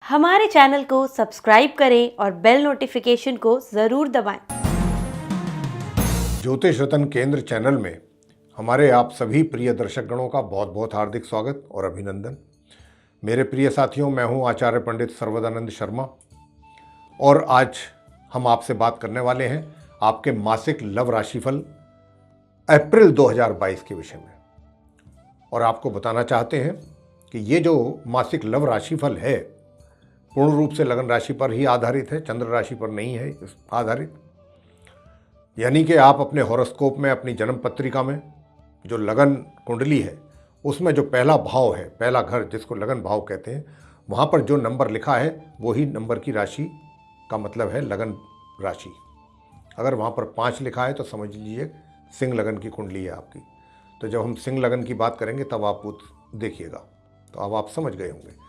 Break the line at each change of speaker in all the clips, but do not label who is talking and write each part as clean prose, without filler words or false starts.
हमारे चैनल को सब्सक्राइब करें और बेल नोटिफिकेशन को ज़रूर दबाएं।
ज्योतिष रतन केंद्र चैनल में हमारे आप सभी प्रिय दर्शकगणों का बहुत बहुत हार्दिक स्वागत और अभिनंदन। मेरे प्रिय साथियों, मैं हूं आचार्य पंडित सर्वदानंद शर्मा और आज हम आपसे बात करने वाले हैं आपके मासिक लव राशिफल अप्रैल 2022 के विषय में। और आपको बताना चाहते हैं कि ये जो मासिक लव राशिफल है पूर्ण रूप से लगन राशि पर ही आधारित है, चंद्र राशि पर नहीं है आधारित। यानी कि आप अपने हॉरोस्कोप में, अपनी जन्म पत्रिका में जो लगन कुंडली है उसमें जो पहला भाव है, पहला घर जिसको लगन भाव कहते हैं, वहाँ पर जो नंबर लिखा है वही नंबर की राशि का मतलब है लगन राशि। अगर वहाँ पर 5 लिखा है तो समझ लीजिए सिंह लगन की कुंडली है आपकी। तो जब हम सिंह लगन की बात करेंगे तब आप वो देखिएगा, तो अब आप समझ गए होंगे।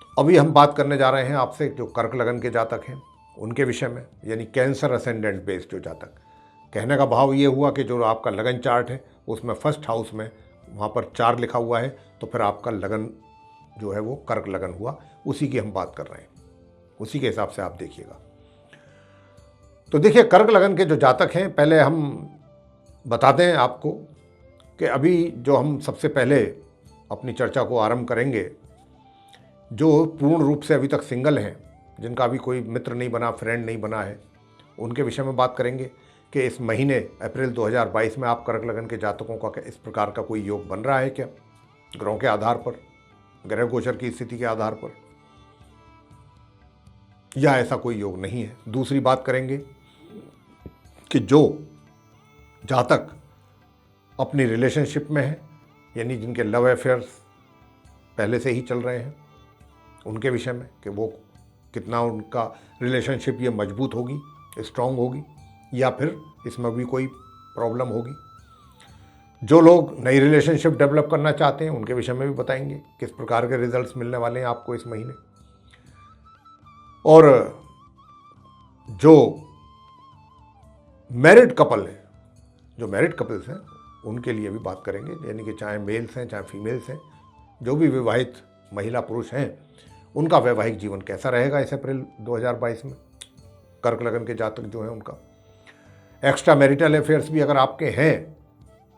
तो अभी हम बात करने जा रहे हैं आपसे जो कर्क लगन के जातक हैं उनके विषय में, यानी कैंसर असेंडेंट बेस्ड जो जातक। कहने का भाव ये हुआ कि जो आपका लगन चार्ट है उसमें फर्स्ट हाउस में वहाँ पर 4 लिखा हुआ है, तो फिर आपका लगन जो है वो कर्क लगन हुआ। उसी की हम बात कर रहे हैं, उसी के हिसाब से आप देखिएगा। तो देखिए, कर्क लगन के जो जातक हैं, पहले हम बताते हैं आपको कि अभी जो हम सबसे पहले अपनी चर्चा को आरंभ करेंगे, जो पूर्ण रूप से अभी तक सिंगल हैं, जिनका अभी कोई मित्र नहीं बना, फ्रेंड नहीं बना है, उनके विषय में बात करेंगे कि इस महीने अप्रैल 2022 में आप कर्क लगन के जातकों का इस प्रकार का कोई योग बन रहा है क्या, ग्रहों के आधार पर, ग्रह गोचर की स्थिति के आधार पर, या ऐसा कोई योग नहीं है। दूसरी बात करेंगे कि जो जातक अपनी रिलेशनशिप में है, यानी जिनके लव अफेयर्स पहले से ही चल रहे हैं, उनके विषय में कि वो कितना उनका रिलेशनशिप ये मजबूत होगी, स्ट्रांग होगी, या फिर इसमें भी कोई प्रॉब्लम होगी। जो लोग नई रिलेशनशिप डेवलप करना चाहते हैं उनके विषय में भी बताएंगे किस प्रकार के रिजल्ट्स मिलने वाले हैं आपको इस महीने। और जो मैरिड कपल हैं, जो मैरिड कपल्स हैं, उनके लिए भी बात करेंगे, यानी कि चाहे मेल्स हैं चाहे फीमेल्स हैं, जो भी विवाहित महिला पुरुष हैं, उनका वैवाहिक जीवन कैसा रहेगा इस अप्रैल 2022 में। कर्क लगन के जातक जो हैं उनका एक्स्ट्रा मैरिटल अफेयर्स भी अगर आपके हैं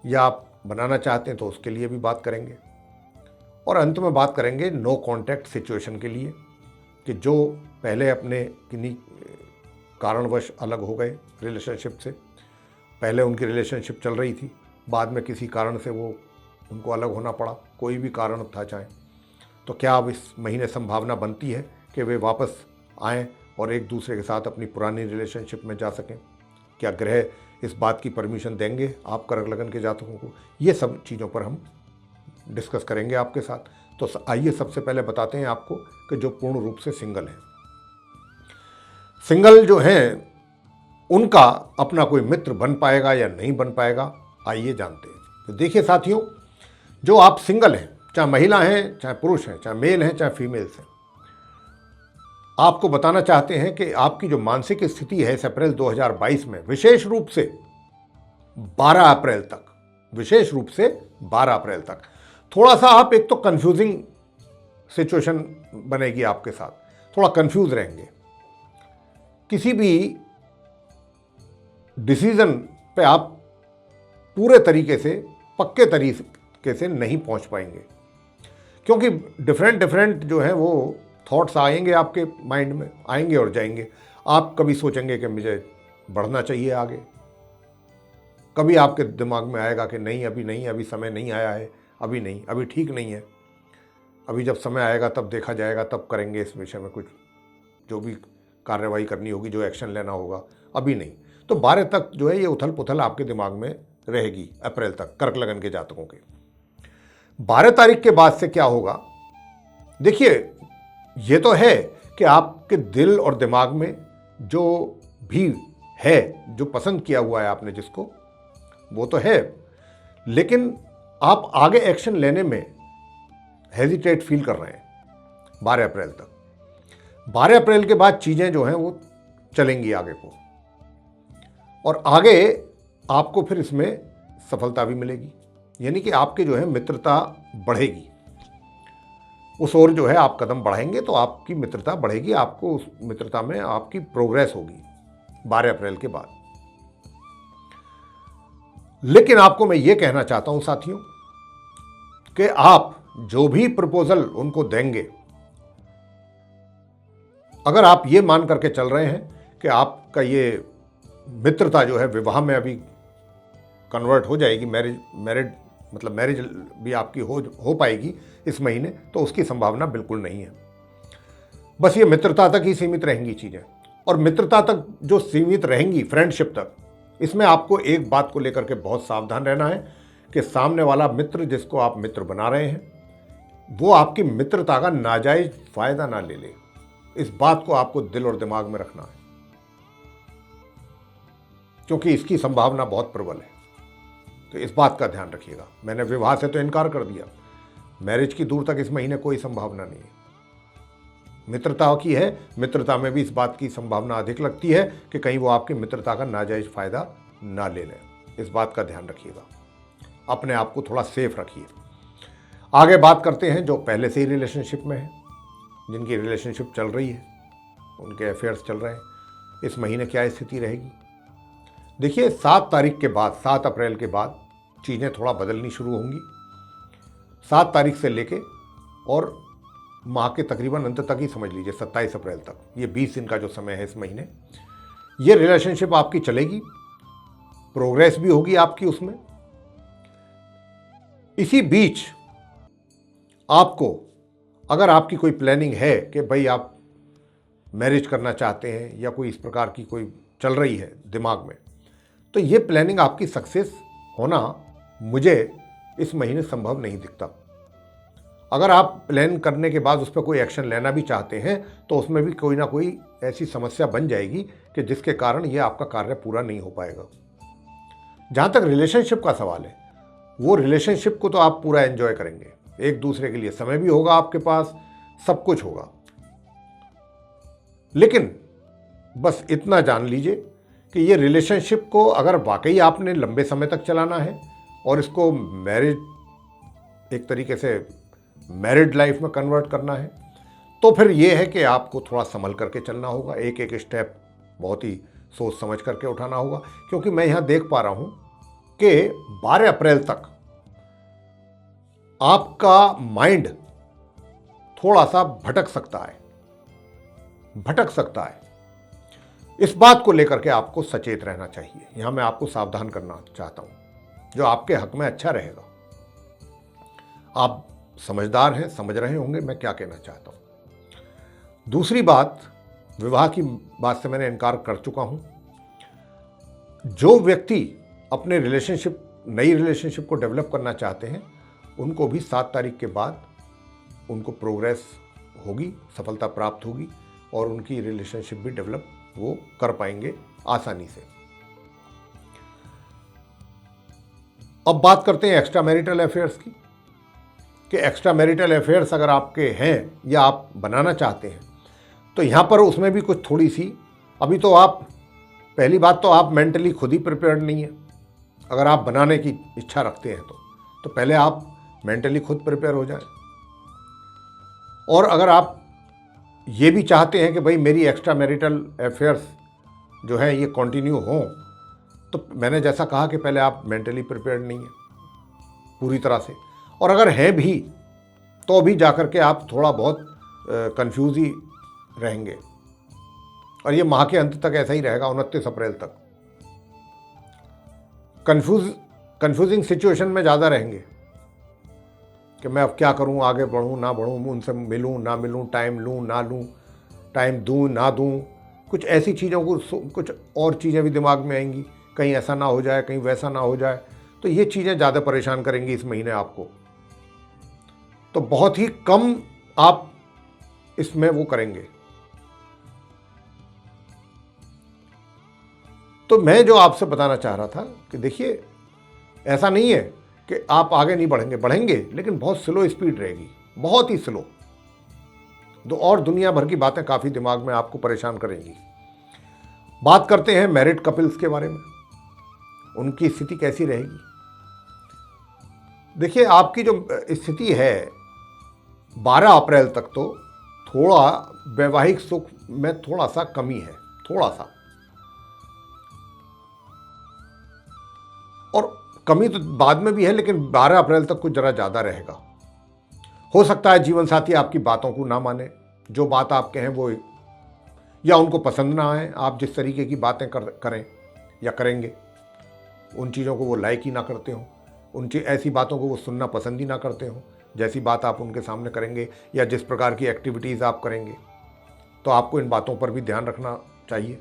या आप बनाना चाहते हैं तो उसके लिए भी बात करेंगे। और अंत में बात करेंगे नो कॉन्टैक्ट सिचुएशन के लिए, कि जो पहले अपने किन्हीं कारणवश अलग हो गए रिलेशनशिप से, पहले उनकी रिलेशनशिप चल रही थी, बाद में किसी कारण से वो उनको अलग होना पड़ा, कोई भी कारण था चाहे, तो क्या अब इस महीने संभावना बनती है कि वे वापस आएँ और एक दूसरे के साथ अपनी पुरानी रिलेशनशिप में जा सकें? क्या ग्रह इस बात की परमिशन देंगे आप कर्क लगन के जातकों को? ये सब चीज़ों पर हम डिस्कस करेंगे आपके साथ। तो आइए सबसे पहले बताते हैं आपको कि जो पूर्ण रूप से सिंगल हैं, सिंगल जो हैं उनका अपना कोई मित्र बन पाएगा या नहीं बन पाएगा, आइए जानते हैं। तो देखिए साथियों, जो आप सिंगल हैं, चाहे महिला हैं चाहे पुरुष हैं, चाहे मेल हैं चाहे फीमेल्स हैं, आपको बताना चाहते हैं कि आपकी जो मानसिक स्थिति है इस अप्रैल 2022 में, विशेष रूप से 12 अप्रैल तक, विशेष रूप से 12 अप्रैल तक थोड़ा सा आप, एक तो कंफ्यूजिंग सिचुएशन बनेगी आपके साथ, थोड़ा कंफ्यूज रहेंगे, किसी भी डिसीजन पे आप पूरे तरीके से, पक्के तरीके से नहीं पहुंच पाएंगे, क्योंकि डिफरेंट जो है वो थॉट्स आएंगे आपके माइंड में, आएंगे और जाएंगे। आप कभी सोचेंगे कि मुझे बढ़ना चाहिए आगे, कभी आपके दिमाग में आएगा कि नहीं अभी नहीं, अभी समय नहीं आया है, अभी नहीं, अभी ठीक नहीं है, अभी जब समय आएगा तब देखा जाएगा, तब करेंगे इस विषय में कुछ जो भी कार्रवाई करनी होगी, जो एक्शन लेना होगा, अभी नहीं। तो 12 तक जो है ये उथल पुथल आपके दिमाग में रहेगी अप्रैल तक कर्क लगन के जातकों के। 12 तारीख के बाद से क्या होगा, देखिए ये तो है कि आपके दिल और दिमाग में जो भी है, जो पसंद किया हुआ है आपने जिसको, वो तो है, लेकिन आप आगे एक्शन लेने में हेजिटेट फील कर रहे हैं 12 अप्रैल तक। 12 अप्रैल के बाद चीज़ें जो हैं वो चलेंगी आगे को, और आगे आपको फिर इसमें सफलता भी मिलेगी, यानी कि आपके जो है मित्रता बढ़ेगी। उस ओर जो है आप कदम बढ़ाएंगे तो आपकी मित्रता बढ़ेगी, आपको उस मित्रता में आपकी प्रोग्रेस होगी 12 अप्रैल के बाद। लेकिन आपको मैं ये कहना चाहता हूं साथियों कि आप जो भी प्रपोजल उनको देंगे, अगर आप ये मान करके चल रहे हैं कि आपका ये मित्रता जो है विवाह में अभी कन्वर्ट हो जाएगी, मैरिज भी आपकी हो पाएगी इस महीने, तो उसकी संभावना बिल्कुल नहीं है। बस ये मित्रता तक ही सीमित रहेंगी चीज़ें, और मित्रता तक जो सीमित रहेंगी, फ्रेंडशिप तक, इसमें आपको एक बात को लेकर के बहुत सावधान रहना है कि सामने वाला मित्र जिसको आप मित्र बना रहे हैं वो आपकी मित्रता का नाजायज फायदा ना ले ले। इस बात को आपको दिल और दिमाग में रखना है, क्योंकि इसकी संभावना बहुत प्रबल है। तो इस बात का ध्यान रखिएगा। मैंने विवाह से तो इनकार कर दिया, मैरिज की दूर तक इस महीने कोई संभावना नहीं है। मित्रता की है, मित्रता में भी इस बात की संभावना अधिक लगती है कि कहीं वो आपकी मित्रता का नाजायज फायदा ना ले लें। इस बात का ध्यान रखिएगा, अपने आप को थोड़ा सेफ रखिए। आगे बात करते हैं जो पहले से ही रिलेशनशिप में है, जिनकी रिलेशनशिप चल रही है, उनके अफेयर्स चल रहे हैं, इस महीने क्या स्थिति रहेगी। देखिए 7 तारीख के बाद, 7 अप्रैल के बाद चीज़ें थोड़ा बदलनी शुरू होंगी। 7 तारीख से लेके और माह के तकरीबन अंत तक ही समझ लीजिए, 27 अप्रैल तक, ये 20 दिन का जो समय है इस महीने, ये रिलेशनशिप आपकी चलेगी, प्रोग्रेस भी होगी आपकी उसमें। इसी बीच आपको, अगर आपकी कोई प्लानिंग है कि भाई आप मैरिज करना चाहते हैं या कोई इस प्रकार की कोई चल रही है दिमाग में, तो ये प्लानिंग आपकी सक्सेस होना मुझे इस महीने संभव नहीं दिखता। अगर आप प्लान करने के बाद उस पर कोई एक्शन लेना भी चाहते हैं तो उसमें भी कोई ना कोई ऐसी समस्या बन जाएगी कि जिसके कारण ये आपका कार्य पूरा नहीं हो पाएगा। जहाँ तक रिलेशनशिप का सवाल है, वो रिलेशनशिप को तो आप पूरा एंजॉय करेंगे, एक दूसरे के लिए समय भी होगा आपके पास, सब कुछ होगा। लेकिन बस इतना जान लीजिए कि ये रिलेशनशिप को अगर वाकई आपने लंबे समय तक चलाना है और इसको मैरिज, एक तरीके से मैरिड लाइफ में कन्वर्ट करना है, तो फिर ये है कि आपको थोड़ा संभल करके चलना होगा, एक एक स्टेप बहुत ही सोच समझ करके उठाना होगा। क्योंकि मैं यहाँ देख पा रहा हूँ कि 12 अप्रैल तक आपका माइंड थोड़ा सा भटक सकता है। इस बात को लेकर के आपको सचेत रहना चाहिए। यहाँ मैं आपको सावधान करना चाहता हूँ, जो आपके हक में अच्छा रहेगा। आप समझदार हैं, समझ रहे होंगे मैं क्या कहना चाहता हूँ। दूसरी बात, विवाह की बात से मैंने इनकार कर चुका हूँ। जो व्यक्ति अपने नई रिलेशनशिप को डेवलप करना चाहते हैं, उनको भी 7 तारीख के बाद उनको प्रोग्रेस होगी, सफलता प्राप्त होगी और उनकी रिलेशनशिप भी डेवलप वो कर पाएंगे आसानी से। अब बात करते हैं एक्स्ट्रा मैरिटल अफेयर्स की, कि एक्स्ट्रा मैरिटल अफेयर्स अगर आपके हैं या आप बनाना चाहते हैं, तो यहाँ पर उसमें भी कुछ थोड़ी सी, अभी तो आप, पहली बात तो आप मेंटली खुद ही प्रिपेयर्ड नहीं है। अगर आप बनाने की इच्छा रखते हैं तो पहले आप मेंटली खुद प्रिपेयर हो जाएं। और अगर आप ये भी चाहते हैं कि भाई मेरी एक्स्ट्रा मैरिटल अफेयर्स जो है ये कंटिन्यू हों, तो मैंने जैसा कहा कि पहले आप मेंटली प्रिपेयर्ड नहीं हैं पूरी तरह से, और अगर हैं भी तो भी जाकर के आप थोड़ा बहुत कंफ्यूज ही रहेंगे। और ये माह के अंत तक ऐसा ही रहेगा, 29 अप्रैल तक कंफ्यूजिंग सिचुएशन में ज़्यादा रहेंगे कि मैं अब क्या करूं, आगे बढ़ूं ना बढ़ूं, उनसे मिलूं ना मिलूं, टाइम लूं ना लूं, टाइम दूं ना दूं, कुछ ऐसी चीज़ों को, कुछ और चीज़ें भी दिमाग में आएंगी, कहीं ऐसा ना हो जाए, कहीं वैसा ना हो जाए। तो ये चीज़ें ज़्यादा परेशान करेंगी इस महीने आपको। तो बहुत ही कम आप इसमें वो करेंगे। तो मैं जो आपसे बताना चाह रहा था कि देखिए, ऐसा नहीं है कि आप आगे नहीं बढ़ेंगे, लेकिन बहुत स्लो स्पीड रहेगी, बहुत ही स्लो। और दुनिया भर की बातें काफ़ी दिमाग में आपको परेशान करेंगी। बात करते हैं मैरिड कपल्स के बारे में, उनकी स्थिति कैसी रहेगी। देखिए, आपकी जो स्थिति है 12 अप्रैल तक तो थोड़ा वैवाहिक सुख में थोड़ा सा कमी है, थोड़ा सा, और कमी तो बाद में भी है, लेकिन 12 अप्रैल तक कुछ जरा ज़्यादा रहेगा। हो सकता है जीवन साथी आपकी बातों को ना माने, जो बात आप कहें वो, या उनको पसंद ना आए, आप जिस तरीके की बातें करें या करेंगे, उन चीज़ों को वो लाइक ही ना करते हो, ऐसी बातों को वो सुनना पसंद ही ना करते हो, जैसी बात आप उनके सामने करेंगे या जिस प्रकार की एक्टिविटीज़ आप करेंगे। तो आपको इन बातों पर भी ध्यान रखना चाहिए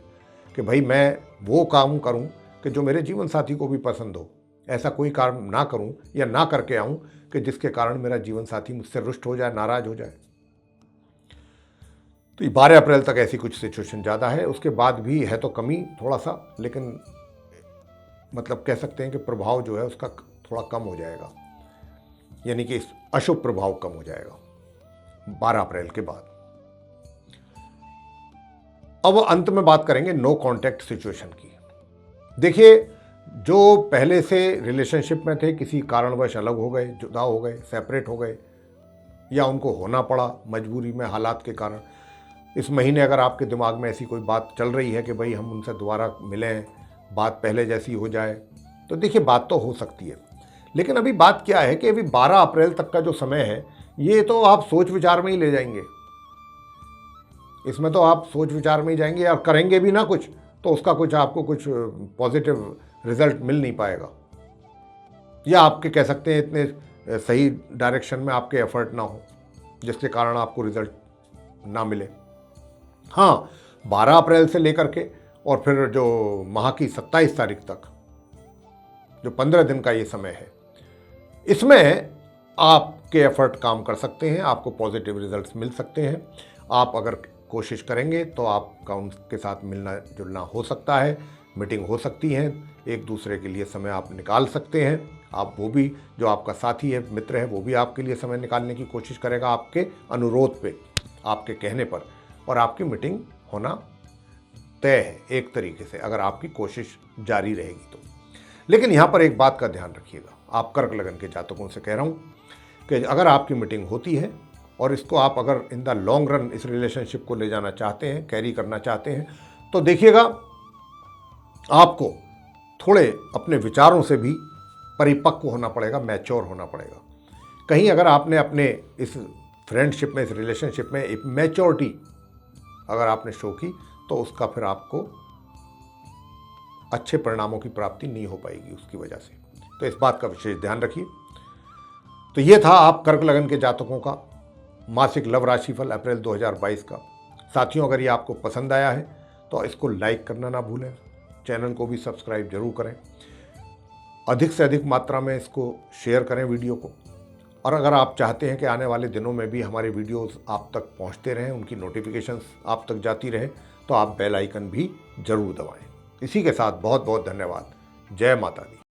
कि भाई मैं वो काम करूं कि जो मेरे जीवन साथी को भी पसंद हो। ऐसा कोई काम ना करूं या ना करके आऊं कि जिसके कारण मेरा जीवन साथी मुझसे रुष्ट हो जाए, नाराज हो जाए। तो 12 अप्रैल तक ऐसी कुछ सिचुएशन ज़्यादा है, उसके बाद भी है तो कमी थोड़ा सा, लेकिन मतलब कह सकते हैं कि प्रभाव जो है उसका थोड़ा कम हो जाएगा, यानी कि अशुभ प्रभाव कम हो जाएगा 12 अप्रैल के बाद। अब अंत में बात करेंगे नो कांटेक्ट सिचुएशन की। देखिए, जो पहले से रिलेशनशिप में थे, किसी कारणवश अलग हो गए, जुदा हो गए, सेपरेट हो गए, या उनको होना पड़ा मजबूरी में, हालात के कारण, इस महीने अगर आपके दिमाग में ऐसी कोई बात चल रही है कि भाई हम उनसे दोबारा मिलें, बात पहले जैसी हो जाए, तो देखिए बात तो हो सकती है, लेकिन अभी बात क्या है कि अभी 12 अप्रैल तक का जो समय है, ये तो आप सोच विचार में ही ले जाएंगे। इसमें तो आप सोच विचार में ही जाएंगे, और करेंगे भी ना कुछ, तो उसका कुछ आपको कुछ पॉजिटिव रिजल्ट मिल नहीं पाएगा, या आपके कह सकते हैं इतने सही डायरेक्शन में आपके एफर्ट ना हो, जिसके कारण आपको रिजल्ट ना मिले। हाँ, 12 अप्रैल से लेकर के और फिर जो माह की 27 तारीख तक, जो 15 दिन का ये समय है, इसमें आपके एफर्ट काम कर सकते हैं, आपको पॉजिटिव रिजल्ट्स मिल सकते हैं। आप अगर कोशिश करेंगे तो आपका उनके साथ मिलना जुलना हो सकता है, मीटिंग हो सकती है, एक दूसरे के लिए समय आप निकाल सकते हैं। आप वो भी, जो आपका साथी है, मित्र है, वो भी आपके लिए समय निकालने की कोशिश करेगा आपके अनुरोध पे, आपके कहने पर, और आपकी मीटिंग होना तय है एक तरीके से, अगर आपकी कोशिश जारी रहेगी तो। लेकिन यहाँ पर एक बात का ध्यान रखिएगा, आप कर्क लगन के जातकों से कह रहा हूँ कि अगर आपकी मीटिंग होती है और इसको आप अगर इन द लॉन्ग रन इस रिलेशनशिप को ले जाना चाहते हैं, कैरी करना चाहते हैं, तो देखिएगा आपको थोड़े अपने विचारों से भी परिपक्व होना पड़ेगा, मैच्योर होना पड़ेगा। कहीं अगर आपने अपने इस फ्रेंडशिप में, इस रिलेशनशिप में एक मैच्योरिटी अगर आपने शो की, तो उसका फिर आपको अच्छे परिणामों की प्राप्ति नहीं हो पाएगी उसकी वजह से। तो इस बात का विशेष ध्यान रखिए। तो ये था आप कर्क लगन के जातकों का मासिक लव राशिफल अप्रैल 2022 का। साथियों, अगर ये आपको पसंद आया है तो इसको लाइक करना ना भूलें, चैनल को भी सब्सक्राइब जरूर करें, अधिक से अधिक मात्रा में इसको शेयर करें वीडियो को। और अगर आप चाहते हैं कि आने वाले दिनों में भी हमारे वीडियोस आप तक पहुंचते रहें, उनकी नोटिफिकेशंस आप तक जाती रहे, तो आप बेल आइकन भी जरूर दबाएं। इसी के साथ बहुत बहुत धन्यवाद। जय माता दी।